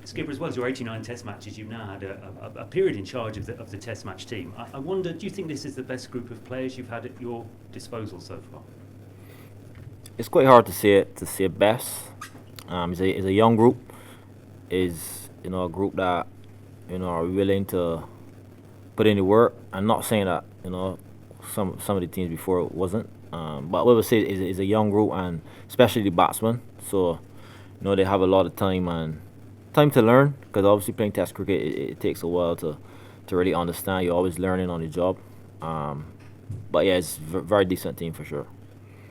Skipper, as well as your 89 Test matches, you've now had a period in charge of the Test match team. I wonder, do you think this is the best group of players you've had at your disposal so far? It's quite hard to say it best. It's a young group. Is a group that are willing to put in the work. I'm not saying that some of the teams before it wasn't. But what I would say is a young group, and especially the batsmen. So they have a lot of time to learn, because obviously playing Test cricket it takes a while to really understand. You're always learning on the job. But yeah, it's a very decent team for sure.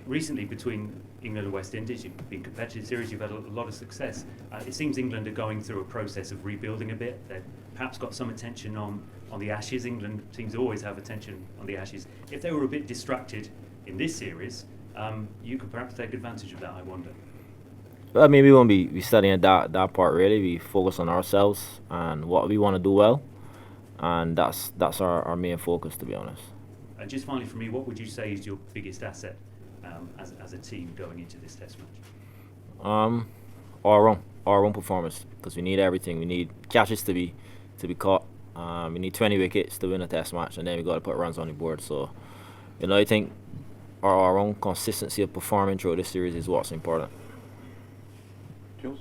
Recently, between England and West Indies, you've been competitive series, you've had a lot of success. It seems England are going through a process of rebuilding a bit. They've perhaps got some attention on the Ashes. England seems to always have attention on the Ashes. If they were a bit distracted in this series, you could perhaps take advantage of that, I wonder. Well, I mean, we won't be studying that part really. We focus on ourselves and what we want to do well, and that's our main focus, to be honest. And just finally, for me, what would you say is your biggest asset as a team going into this Test match? Our own performance, because we need everything. We need catches to be caught. We need 20 wickets to win a Test match, and then we got to put runs on the board. So, I think our own consistency of performing throughout this series is what's important. Jules?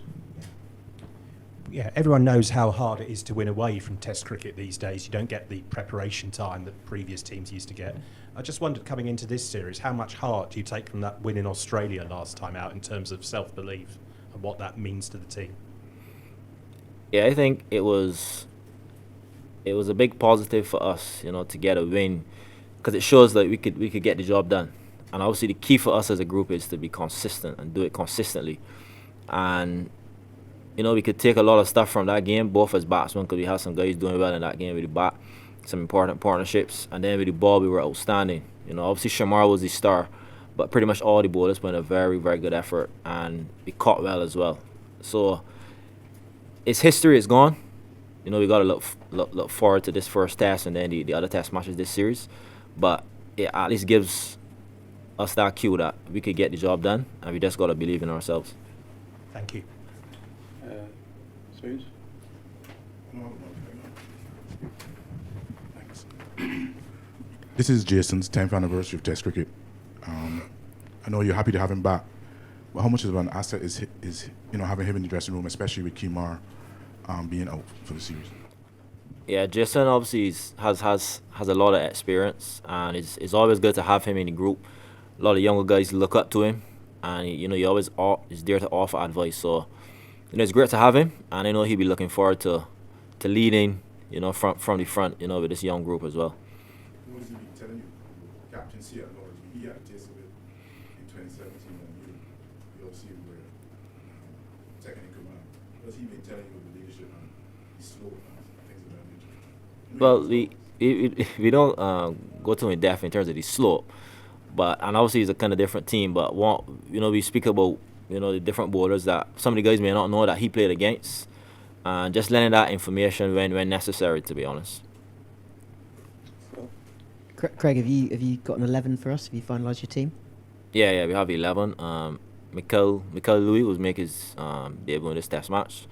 Yeah, everyone knows how hard it is to win away from Test cricket these days. You don't get the preparation time that previous teams used to get. I just wondered, coming into this series, how much heart do you take from that win in Australia last time out in terms of self-belief and what that means to the team? Yeah, I think it was a big positive for us, to get a win, because it shows that we could get the job done. And obviously the key for us as a group is to be consistent and do it consistently. And we could take a lot of stuff from that game, both as batsmen, because we had some guys doing well in that game with the bat, some important partnerships, and then with the ball we were outstanding. Obviously Shamar was the star, but pretty much all the bowlers put in a very, very good effort, and we caught well as well. So it's history, it's gone. We got to look forward to this first Test and then the other Test matches this series, but it at least gives us that cue that we could get the job done, and we just got to believe in ourselves. Thank you. Spoons? Thanks. This is Jason's 10th anniversary of Test cricket. I know you're happy to have him back, but how much of an asset is having him in the dressing room, especially with Kemar being out for the series? Yeah, Jason obviously has a lot of experience, and it's always good to have him in the group. A lot of younger guys look up to him, and he always is there to offer advice. So it's great to have him, and I know he'll be looking forward to leading from the front with this young group as well. What has he been telling you? Captaincy at large. He had tasted it in 2017, and you obviously were second in command. What has he been telling you with the leadership and the slow and things of that nature? Well, we don't go too in depth in terms of the slope, and obviously it's a kind of different team. But we speak about the different bowlers that some of the guys may not know that he played against, and just letting that information when necessary, to be honest. Craig, have you got an 11 for us? Have you finalised your team? Yeah, we have 11. Mikel Louis will make his debut in this Test match.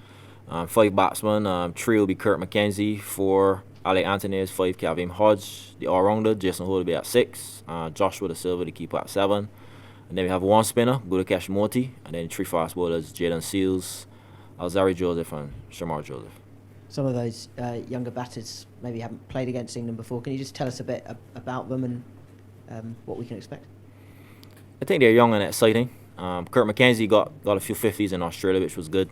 5 batsmen. 3 will be Kurt Mackenzie. 4 Alec Anthony. 5 Kavim Hodge. The all-rounder Jason Hood will be at 6. Joshua Da Silva, the keeper, at 7. And then we have 1 spinner, Gudakesh Moti, and then 3 fast bowlers, Jaden Seals, Alzari Joseph, and Shamar Joseph. Some of those younger batters maybe haven't played against England before. Can you just tell us a bit about them and what we can expect? I think they're young and exciting. Kurt Mackenzie got a few 50s in Australia, which was good,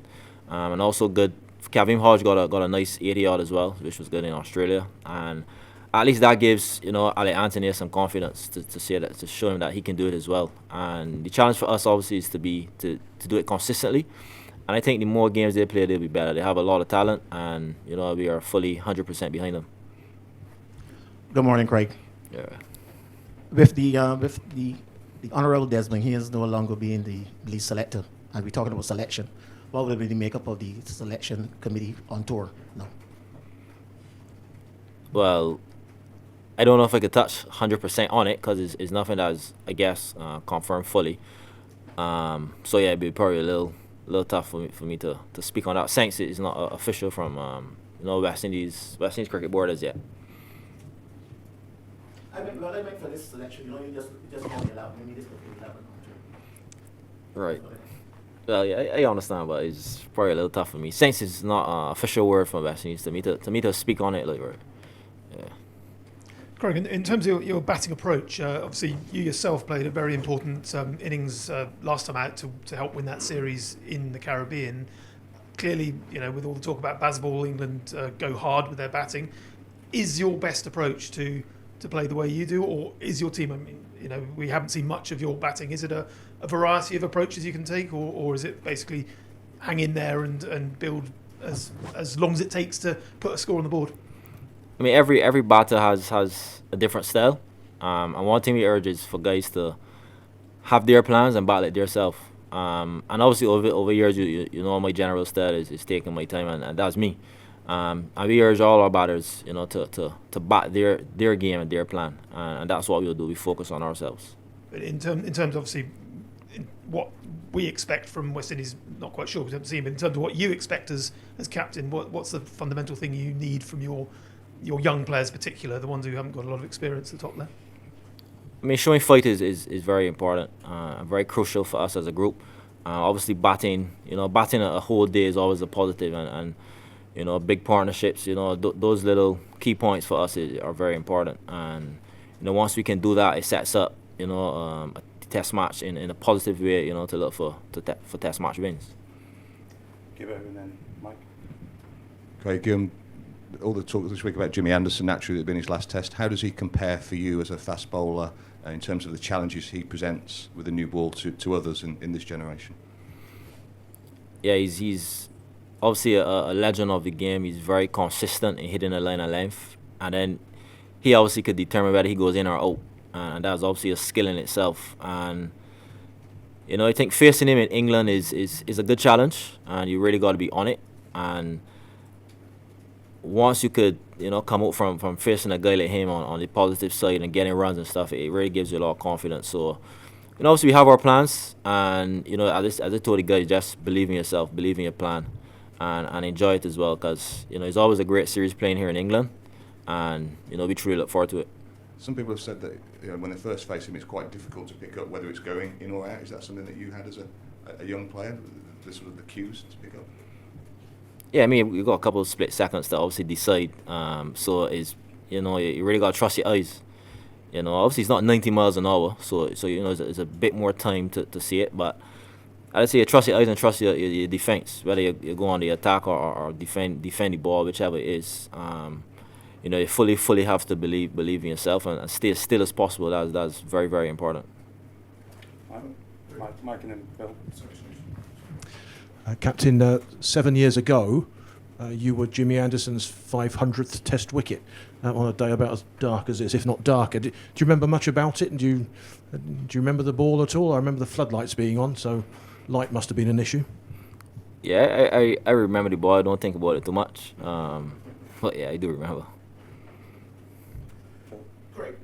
and also good. Kavim Hodge got a nice 80-odd as well, which was good in Australia, and at least that gives Ali Anthony some confidence to say that, to show him that he can do it as well. And the challenge for us obviously is to do it consistently. And I think the more games they play, they'll be better. They have a lot of talent, and we are fully 100% behind them. Good morning, Craig. Yeah. With the Honourable Desmond, he is no longer being the lead selector, and we're talking about selection. What will be the makeup of the selection committee on tour? No. Well, I don't know if I could touch 100% on it because it's nothing that's, I guess, confirmed fully. So yeah, it'd be probably a little tough for me to speak on that. Since it's not official from West Indies Cricket Board as yet. I meant for this selection, you just want the 11. Maybe this could be 11. Right. Well, yeah, I understand, but it's probably a little tough for me. Since it's not an official word from West Indies to me to speak on it, like, right. Yeah. Kraigg, in terms of your batting approach, obviously you yourself played a very important innings last time out to help win that series in the Caribbean. Clearly, with all the talk about Bazball, England go hard with their batting. Is your best approach to play the way you do, or is your team? I mean, we haven't seen much of your batting. Is it a variety of approaches you can take, or is it basically hang in there and build as long as it takes to put a score on the board? I mean, every batter has a different style, and one thing we urge is for guys to have their plans and bat like themselves. And obviously over years, my general style is taking my time, and that's me. And we urge all our batters, to bat their game and their plan, and that's what we'll do. We focus on ourselves. But in terms, obviously, what we expect from West Indies, not quite sure, we haven't seen, but in terms of what you expect as captain, what's the fundamental thing you need from your young players, in particular, the ones who haven't got a lot of experience at the top there? I mean, showing fight is very important, very crucial for us as a group. Obviously, batting a whole day is always a positive, and big partnerships, those little key points for us are very important. And once we can do that, it sets up a test match in a positive way, to look for test match wins. Give it over and then Mike. Kraigg, all the talk this week about Jimmy Anderson, naturally, it's been his last test. How does he compare for you as a fast bowler in terms of the challenges he presents with a new ball to others in this generation? Yeah, he's obviously a legend of the game. He's very consistent in hitting a line of length, and then he obviously could determine whether he goes in or out, and that's obviously a skill in itself. And I think facing him in England is a good challenge, and you really got to be on it. And once you could come out from facing a guy like him on the positive side and getting runs and stuff, it really gives you a lot of confidence. So obviously we have our plans, and as I told the guys, just believe in yourself, believe in your plan, and enjoy it as well, because it's always a great series playing here in England, and we truly look forward to it. Some people have said that when they first face him, it's quite difficult to pick up whether it's going in or out. Is that something that you had as a young player, the sort of the cues to pick up? Yeah, I mean, we've got a couple of split seconds to obviously decide. So it's you really got to trust your eyes. Obviously it's not 90 miles an hour, so it's a bit more time to see it. But I'd say trust your eyes and trust your defense, whether you go on the attack or defend the ball, whichever it is. You fully have to believe in yourself and stay as still as possible. That's very, very important. Mike and then Bill. Captain, 7 years ago, you were Jimmy Anderson's 500th Test wicket on a day about as dark as this, if not darker. Do you remember much about it? And do you remember the ball at all? I remember the floodlights being on, so light must have been an issue. Yeah, I remember the ball. I don't think about it too much, but yeah, I do remember. Kraigg,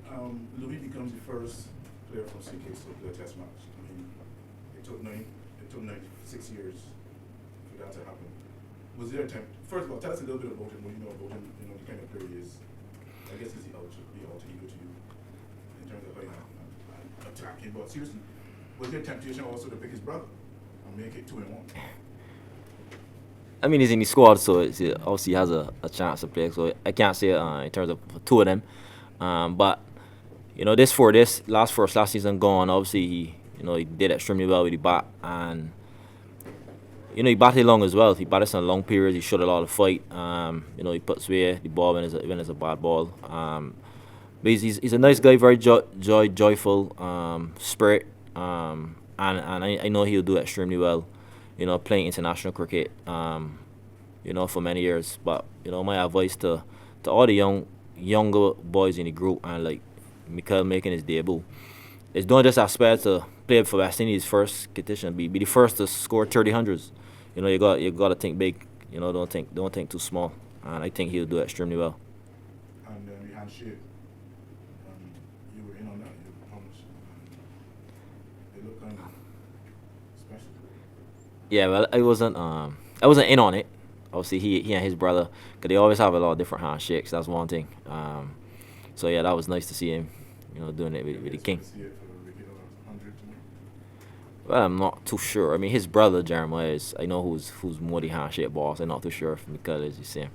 Louis becomes the first player from CK to play a Test match. I mean, it took 96 years for that to happen. Was there a time? First of all, tell us a little bit about him. What you know about him? The kind of player he is. I guess he's the alter ego to you in terms of how you attacking. But seriously, was there temptation also to pick his brother and make it 2-1? I mean, he's in the squad, so obviously he has a chance to play. So I can't say in terms of two of them. But last season gone, obviously he did extremely well with the bat, and he batted long as well. He batted on long periods. He showed a lot of fight. He puts away the ball when it's a bad ball. But he's a nice guy, very joyful spirit, and I know he'll do extremely well. Playing international cricket, for many years. But my advice to all the younger boys in the group, and like Mikael making his debut, is don't just aspire to play for West Indies first competition. Be the first to score 30 hundreds. You got to think big. Don't think too small. And I think he'll do extremely well. And we handshake. You were in on that. How much? It looked kind of special. Yeah, well, I wasn't in on it. Obviously, he and his brother, because they always have a lot of different handshakes. That's one thing. So yeah, that was nice to see him, doing it with the king. See it for regular 100 tonight. Well, I'm not too sure. I mean, his brother Jeremiah is. I know who's more the handshake boss. I'm not too sure from the colours you see him.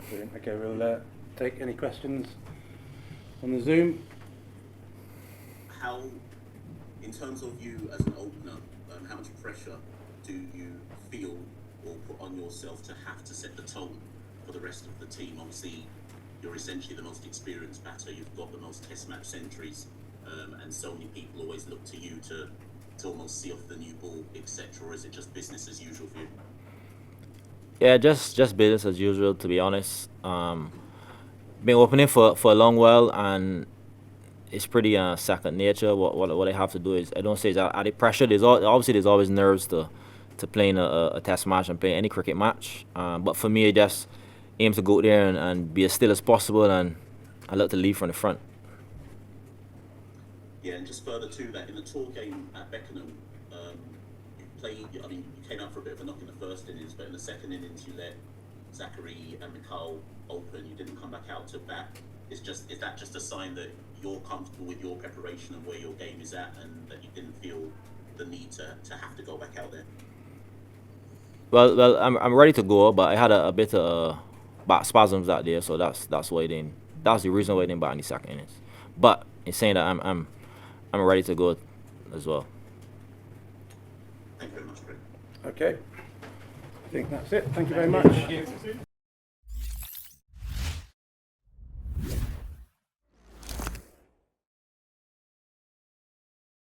Brilliant. Okay, we'll take any questions on the Zoom. How, in terms of you as an opener, how much pressure do you feel or put on yourself to have to set the tone for the rest of the team? Obviously, you're essentially the most experienced batter. You've got the most test match centuries, and so many people always look to you to almost see off the new ball, etc. Or is it just business as usual for you? Yeah, just business as usual. To be honest, been opening for a long while, and it's pretty second nature. What I have to do is I don't say that the pressure. There's always nerves to playing a test match and playing any cricket match. But for me, I just aim to go there and be as still as possible, and I look to lead from the front. Yeah, and just further to that, in the tour game at Beckenham, you played. I mean, you came out for a bit of a knock in the first innings, but in the second innings, you let Zachary and Mikhail open. You didn't come back out to bat. Is that just a sign that you're comfortable with your preparation and where your game is at, and that you didn't feel the need to have to go back out there? Well, I'm ready to go, but I had a bit of back spasms that day, so that's why I didn't. That's the reason why I didn't bat in the second innings. But in saying that, I'm ready to go as well. Thank you very much, Cric. Okay. I think that's it. Thank you very much.